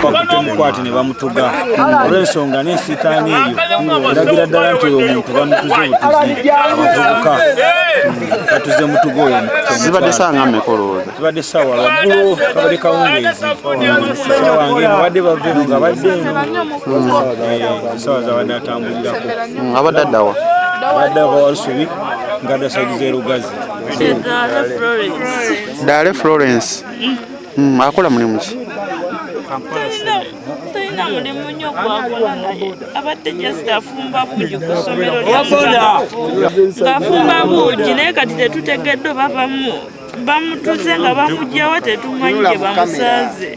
Bamukwate ne bamutuga olw'ensonga n'ensitaani eyo eragira ddala nti oyo omuntu bamutuze butuzi abavubuka batuze mutuga oyo. Zibadde ssaawa mmeka olowooza? Zibadde ssaawa lwaggulo kabadde kawungeezi ssaawa ng'eno badde bava eno nga badde eno ssaawa zabadde atambulirako. Abadde adda wa? Abadde ava Walusubi ng'addasagiza e Lugazi. Daale Florence akola mulimu ki? Talina mulimu nnyo gwakola naye abadde just afumba buugi ku ssomero ng'afumba buugi naye kati tetutegedde oba bamutuze nga bamugyawo tetumanyi gye bamusaaze.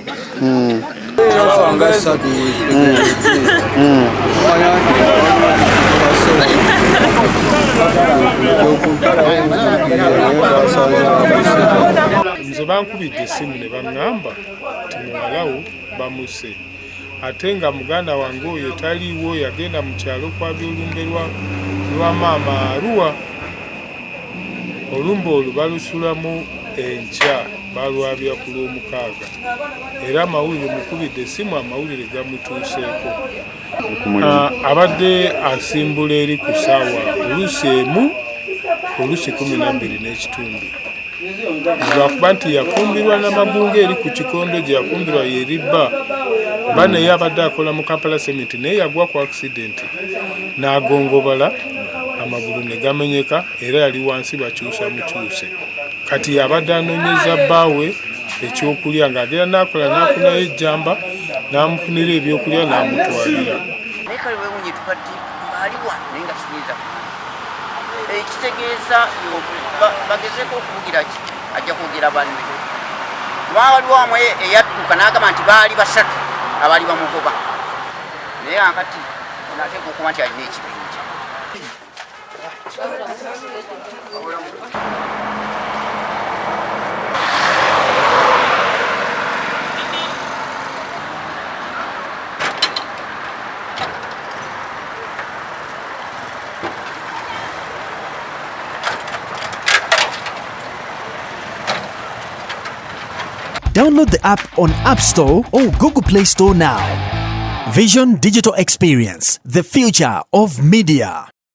Nze bankubidde essimu ne baŋŋamba nti muwalawo bamuse ate nga muganda wange oyo taliiwo yagenda mu kyalo kwabya olumbe lwa maama Arua. Olumbe olwo balusulamu enkya balwabya ku Lwomukaaga era amawulire mukubidde essimu amawulire gamutuuseeko. Abadde asimbula eri ku ssaawa oluusi emu oluusi 12:30 lwakuba nti yafumbirwa n'amagunga eri ku kikondo gye yafumbirwa yeribba ba naye abadde akola mu Kampala Cement naye yagwa ku accident n'agongobala amagulu ne gamenyeka era yali wansi bakyusa mukyuse. Kati yabadde anoonyeza bbaawe ekyokulya ng'agera n'akola n'afunayo ejjamba n'amufunira ebyokulya n'amutwalira. Ekitegeeza bagezeeko okubugira ki ajja kwogera banne waliwo wamu eyadduka n'agamba nti baali basatu abaali bamugoba naye akati nateeka okuba nti alina ekibinja. Download the app on App Store or Google Play Store now. Vision Digital Experience, the future of media.